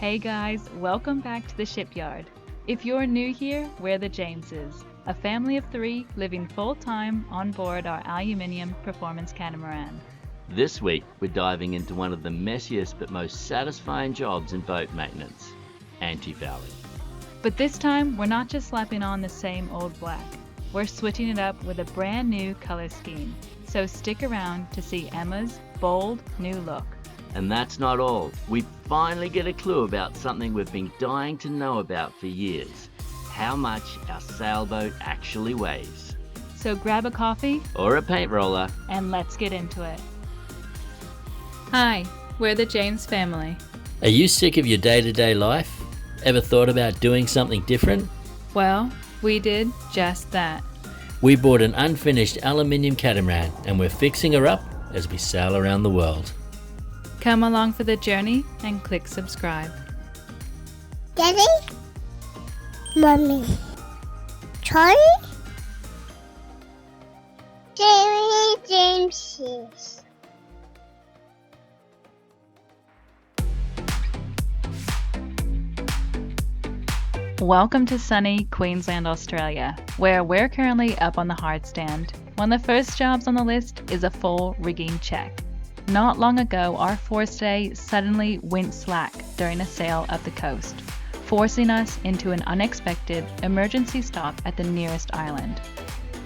Hey guys, welcome back to the Shipyard. If you're new here, we're the Jameses, a family of 3 living full-time on board our ALUMINIUM performance catamaran. This week, we're diving into one of the messiest but most satisfying jobs in boat maintenance, antifouling. But this time, we're not just slapping on the same old black. We're switching it up with a brand new color scheme. So stick around to see Emma's bold new look. And that's not all. We finally get a clue about something we've been dying to know about for years. How much our sailboat actually weighs. So grab a coffee or a paint roller and let's get into it. Hi, we're the James family. Are you sick of your day-to-day life? Ever thought about doing something different? Well, we did just that. We bought an unfinished aluminium catamaran and we're fixing her up as we sail around the world. Come along for the journey and click subscribe. Daddy? Mommy? Charlie? James. Welcome to sunny Queensland, Australia, where we're currently up on the hard stand. One of the first jobs on the list is a full rigging check. Not long ago, our forestay suddenly went slack during a sail up the coast, forcing us into an unexpected emergency stop at the nearest island.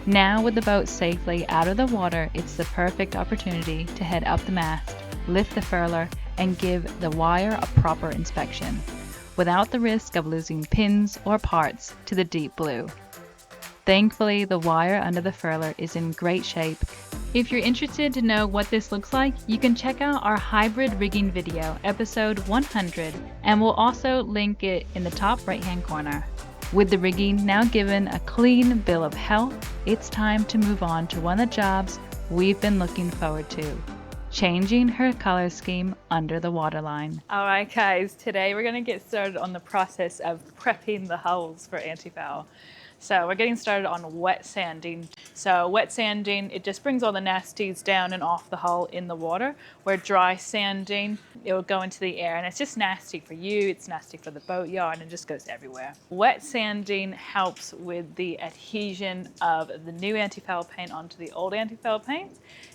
Now, with the boat safely out of the water, it's the perfect opportunity to head up the mast, lift the furler, and give the wire a proper inspection, without the risk of losing pins or parts to the deep blue. Thankfully, the wire under the furler is in great shape. If you're interested to know what this looks like, you can check out our hybrid rigging video, episode 100, and we'll also link it in the top right-hand corner. With the rigging now given a clean bill of health, it's time to move on to one of the jobs we've been looking forward to. Changing her color scheme under the waterline. Alright guys, today we're going to get started on the process of prepping the hulls for antifoul. So we're getting started on wet sanding. So wet sanding, it just brings all the nasties down and off the hull in the water, where dry sanding, it will go into the air and it's just nasty for you, it's nasty for the boatyard, and it just goes everywhere. Wet sanding helps with the adhesion of the new antifoul paint onto the old antifoul paint.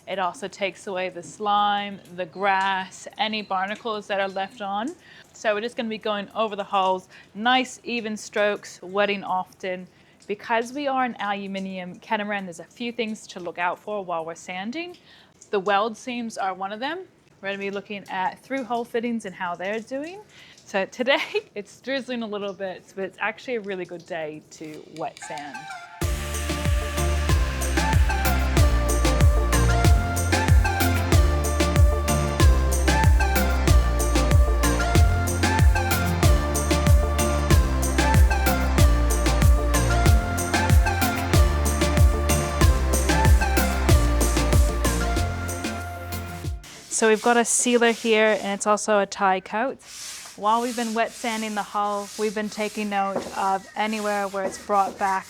It also takes away the slime, the grass, any barnacles that are left on. So we're just going to be going over the hulls, nice even strokes, wetting often. Because we are an aluminium catamaran, there's a few things to look out for while we're sanding. The weld seams are one of them. We're going to be looking at through hole fittings and how they're doing. So today it's drizzling a little bit, but it's actually a really good day to wet sand. So we've got a sealer here and it's also a tie coat. While we've been wet sanding the hull, we've been taking note of anywhere where it's brought back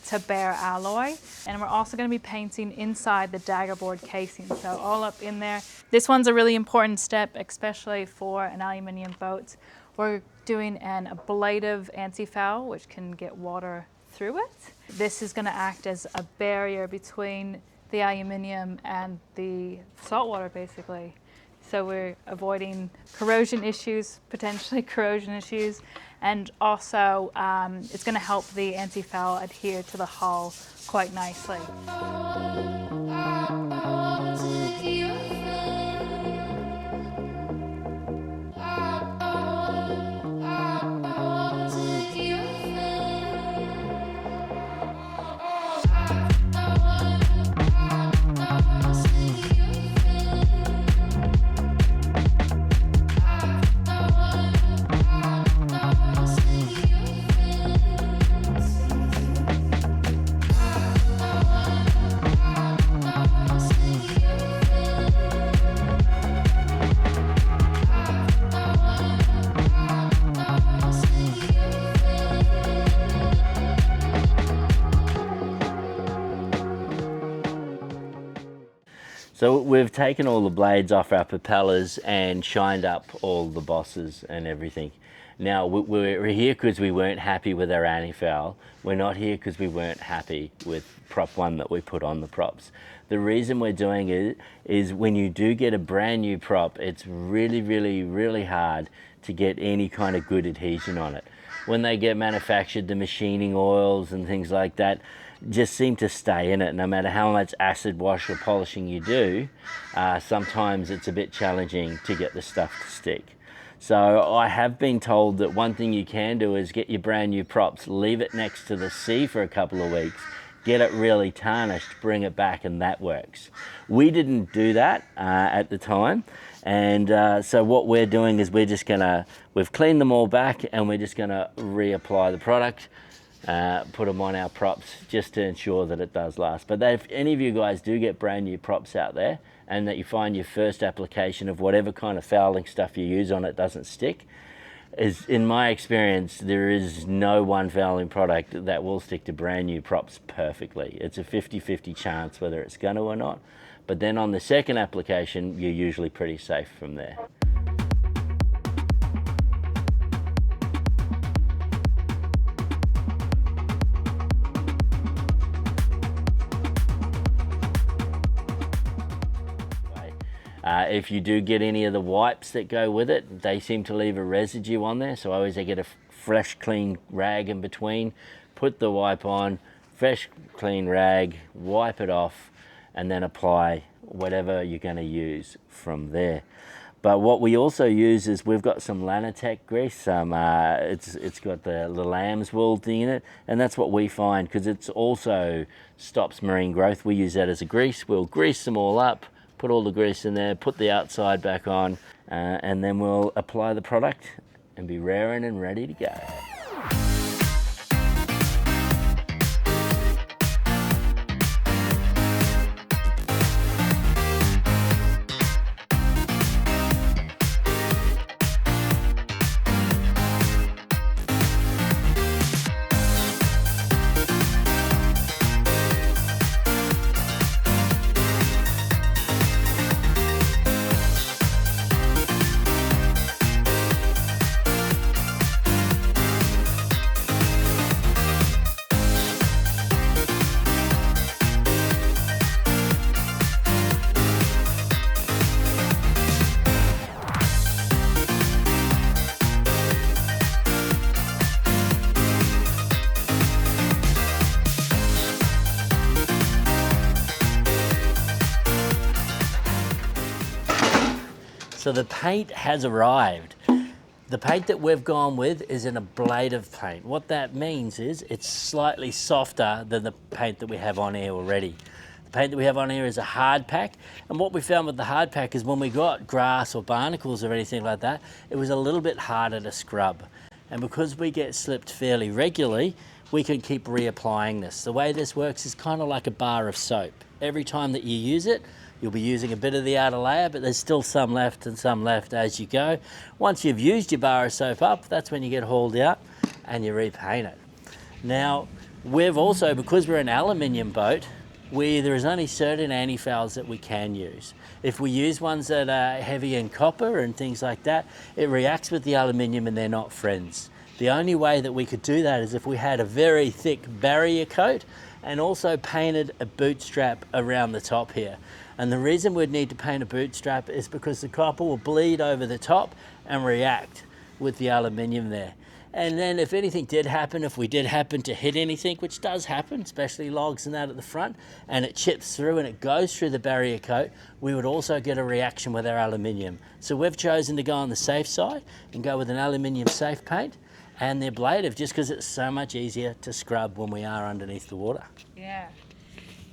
to bare alloy. And we're also going to be painting inside the daggerboard casing, so all up in there. This one's a really important step, especially for an aluminium boat. We're doing an ablative antifoul, which can get water through it. This is going to act as a barrier between the aluminium and the salt water, basically. So we're avoiding corrosion issues, potentially corrosion issues, and also it's going to help the antifoul adhere to the hull quite nicely. So we've taken all the blades off our propellers and shined up all the bosses and everything. Now we're here because we weren't happy with our antifoul. We're not here because we weren't happy with prop 1 that we put on the props. The reason we're doing it is when you do get a brand new prop, it's really hard to get any kind of good adhesion on it. When they get manufactured, the machining oils and things like that just seem to stay in it. No matter how much acid wash or polishing you do, sometimes it's a bit challenging to get the stuff to stick. So I have been told that one thing you can do is get your brand new props, leave it next to the sea for a couple of weeks, get it really tarnished, bring it back, and that works. We didn't do that at the time, and so what we're doing is we've cleaned them all back, and we're just gonna reapply the product, put them on our props just to ensure that it does last. But if any of you guys do get brand new props out there and that you find your first application of whatever kind of fouling stuff you use on it doesn't stick, in my experience, there is no one fouling product that will stick to brand new props perfectly. It's a 50-50 chance whether it's going to or not. But then on the second application, you're usually pretty safe from there. If you do get any of the wipes that go with it, they seem to leave a residue on there. So I always get a fresh, clean rag in between, put the wipe on, fresh, clean rag, wipe it off, and then apply whatever you're going to use from there. But what we also use is we've got some Lanatec grease. It's got the lamb's wool thing in it, and that's what we find because it's also stops marine growth. We use that as a grease. We'll grease them all up, put all the grease in there, put the outside back on, and then we'll apply the product and be raring and ready to go. So the paint has arrived. The paint that we've gone with is an ablative paint. What that means is it's slightly softer than the paint that we have on here already. The paint that we have on here is a hard pack, and what we found with the hard pack is when we got grass or barnacles or anything like that, it was a little bit harder to scrub. And because we get slipped fairly regularly, we can keep reapplying this. The way this works is kind of like a bar of soap. Every time that you use it, you'll be using a bit of the outer layer, but there's still some left and some left as you go. Once you've used your bar of soap up, that's when you get hauled out and you repaint it. Now, we've also, because we're an aluminium boat, there is only certain antifouls that we can use. If we use ones that are heavy in copper and things like that, it reacts with the aluminium and they're not friends. The only way that we could do that is if we had a very thick barrier coat and also painted a bootstrap around the top here. And the reason we'd need to paint a bootstrap is because the copper will bleed over the top and react with the aluminium there. And then if anything did happen, if we did happen to hit anything, which does happen, especially logs and that at the front, and it chips through and it goes through the barrier coat, we would also get a reaction with our aluminium. So we've chosen to go on the safe side and go with an aluminium safe paint and the ablative, just because it's so much easier to scrub when we are underneath the water. Yeah.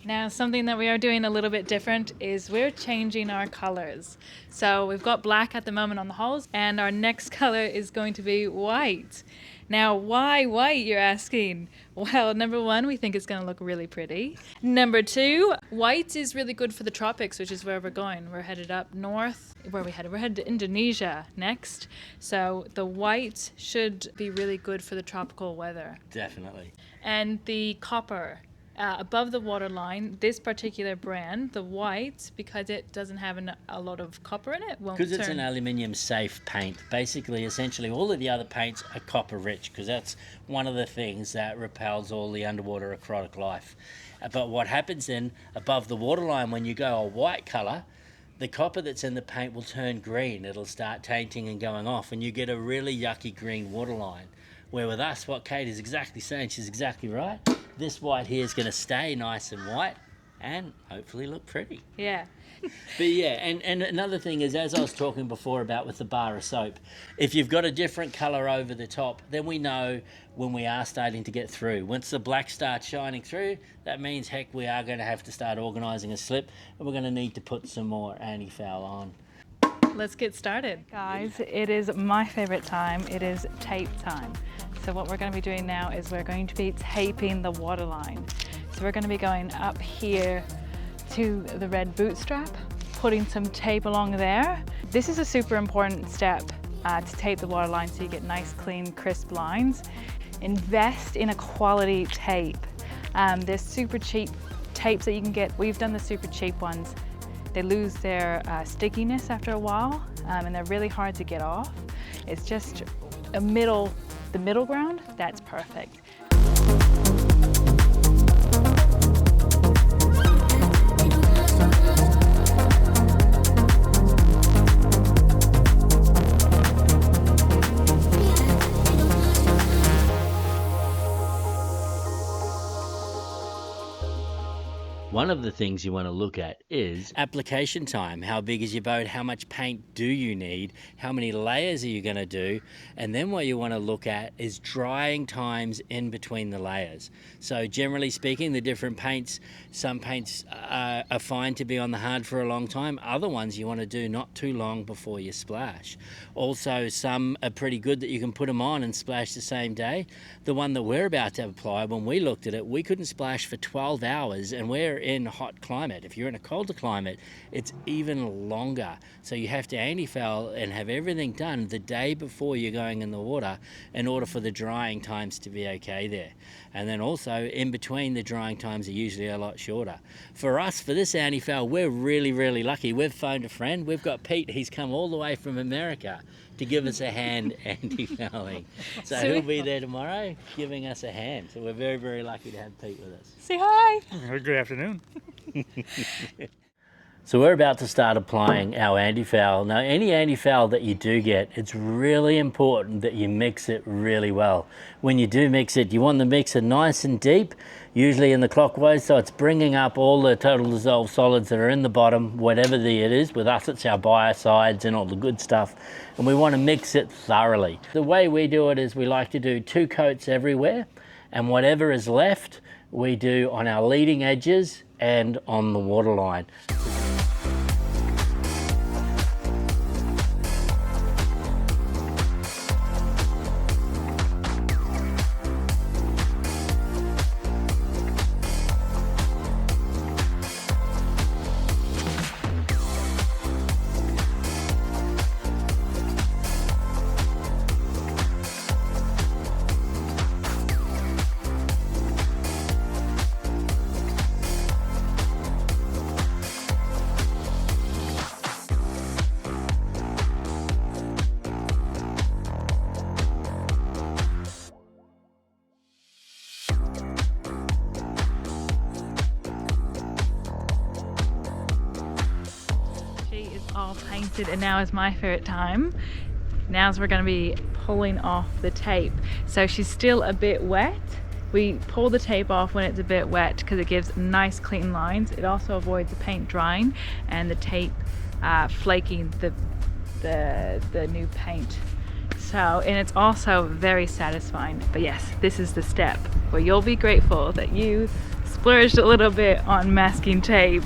Now, something that we are doing a little bit different is we're changing our colors. So we've got black at the moment on the hulls, and our next color is going to be white. Now, why white, you're asking? Well, number one, we think it's going to look really pretty. Number two, white is really good for the tropics, which is where we're going. We're headed up north. Where are we headed? We're headed to Indonesia next. So the white should be really good for the tropical weather. Definitely. And the copper above the waterline, this particular brand, the white, because it doesn't have a lot of copper in it, won't turn. Because it's an aluminium safe paint. Basically, essentially, all of the other paints are copper rich, because that's one of the things that repels all the underwater aquatic life. But what happens then above the waterline when you go a white colour, the copper that's in the paint will turn green. It'll start tainting and going off, and you get a really yucky green waterline. Where with us, what Kate is exactly saying, she's exactly right. This white here is going to stay nice and white and hopefully look pretty. Yeah. But yeah, and another thing is, as I was talking before about with the bar of soap, if you've got a different colour over the top, then we know when we are starting to get through. Once the black starts shining through, that means, heck, we are going to have to start organising a slip, and we're going to need to put some more anti-foul on. Let's get started. Guys, it is my favourite time. It is tape time. So what we're going to be doing now is we're going to be taping the waterline. So we're going to be going up here to the red bootstrap, putting some tape along there. This is a super important step to tape the waterline so you get nice, clean, crisp lines. Invest in a quality tape. There's super cheap tapes that you can get. We've done the super cheap ones. They lose their stickiness after a while, and they're really hard to get off. It's just the middle ground, that's perfect. One of the things you want to look at is application time. How big is your boat? How much paint do you need? How many layers are you going to do? And then what you want to look at is drying times in between the layers. So generally speaking, the different paints, some paints are fine to be on the hard for a long time. Other ones you want to do not too long before you splash. Also, some are pretty good that you can put them on and splash the same day. The one that we're about to apply, when we looked at it, we couldn't splash for 12 hours, and we're in hot climate. If you're in a colder climate, it's even longer. So you have to anti-foul and have everything done the day before you're going in the water in order for the drying times to be okay there. And then also in between, the drying times are usually a lot shorter. For us, for this anti-foul, we're really, really lucky. We've phoned a friend. We've got Pete. He's come all the way from America to give us a hand anti-fouling. So he'll be there tomorrow giving us a hand. So we're very, very lucky to have Pete with us. Say hi. Good afternoon. So we're about to start applying our anti-foul. Now, any anti-foul that you do get, it's really important that you mix it really well. When you do mix it, you want the mixer nice and deep, usually in the clockwise, so it's bringing up all the total dissolved solids that are in the bottom, whatever it is. With us, it's our biocides and all the good stuff, and we want to mix it thoroughly. The way we do it is we like to do 2 coats everywhere, and whatever is left, we do on our leading edges and on the waterline. All painted, and now is my favorite time. Now's we're going to be pulling off the tape. So she's still a bit wet. We pull the tape off when it's a bit wet because it gives nice clean lines. It also avoids the paint drying and the tape flaking the new paint. So, and it's also very satisfying. But yes, this is the step where you'll be grateful that you splurged a little bit on masking tape.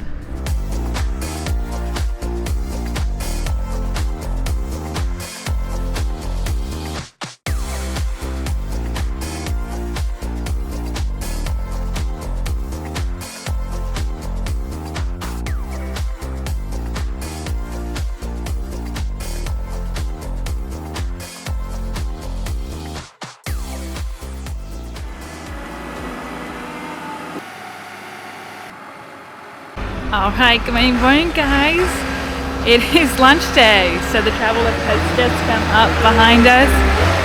Alright, good morning guys. It is lunch day, so the travel lift has just come up behind us.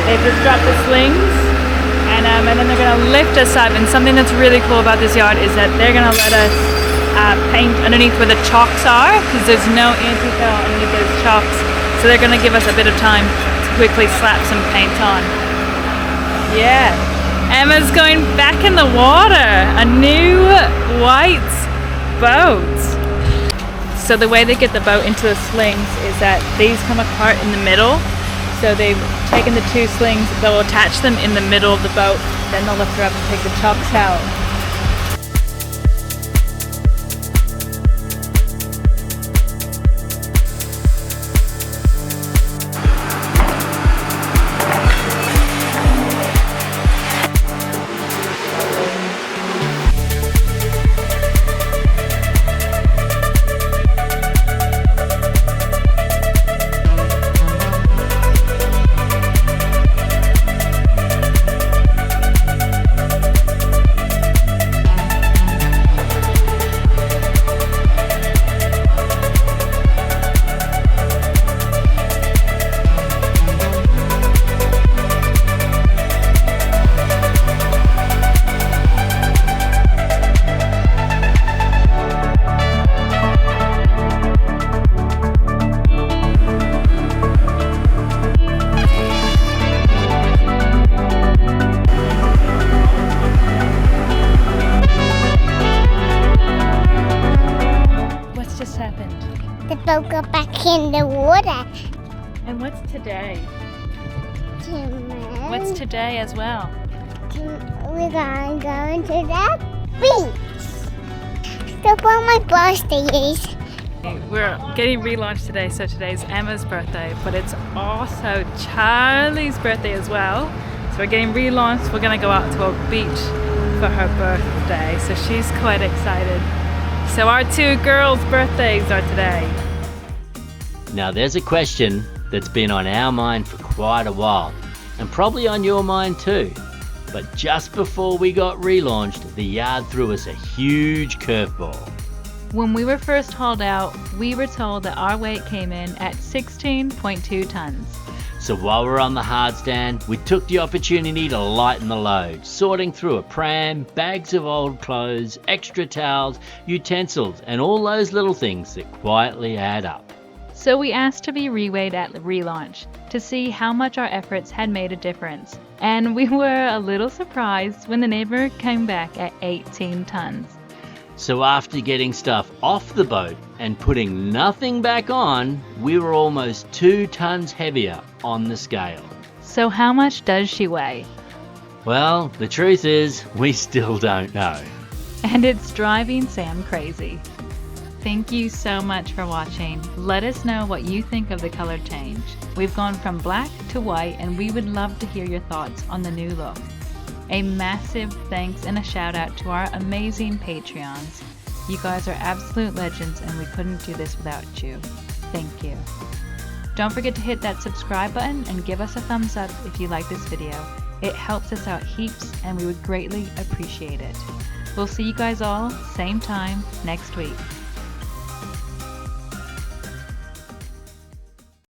They've just dropped the slings and then they're going to lift us up, and something that's really cool about this yard is that they're going to let us paint underneath where the chocks are, because there's no antifoul underneath those chocks, so they're going to give us a bit of time to quickly slap some paint on. Yeah, Emma's going back in the water, a new white boat. So the way they get the boat into the slings is that these come apart in the middle. So they've taken the two slings, they'll attach them in the middle of the boat, then they'll lift her up and take the chocks out. The boat got back in the water. And what's today? Tomorrow, What's today as well? we're gonna go into the beach. Look what my birthday is. We're getting relaunched today, so today's Emma's birthday, but it's also Charlie's birthday as well. So we're getting relaunched. We're going to go out to a beach for her birthday, so she's quite excited. So our two girls' birthdays are today. Now there's a question that's been on our mind for quite a while, and probably on your mind too. But just before we got relaunched, the yard threw us a huge curveball. When we were first hauled out, we were told that our weight came in at 16.2 tons. So while we're on the hard stand, we took the opportunity to lighten the load, sorting through a pram, bags of old clothes, extra towels, utensils, and all those little things that quietly add up. So we asked to be reweighed at relaunch to see how much our efforts had made a difference. And we were a little surprised when the neighbor came back at 18 tons. So after getting stuff off the boat and putting nothing back on, we were almost 2 tons heavier on the scale. So how much does she weigh? Well, the truth is, we still don't know. And it's driving Sam crazy. Thank you so much for watching. Let us know what you think of the color change. We've gone from black to white, and we would love to hear your thoughts on the new look. A massive thanks and a shout out to our amazing Patreons. You guys are absolute legends, and we couldn't do this without you. Thank you. Don't forget to hit that subscribe button and give us a thumbs up if you like this video. It helps us out heaps, and we would greatly appreciate it. We'll see you guys all same time next week.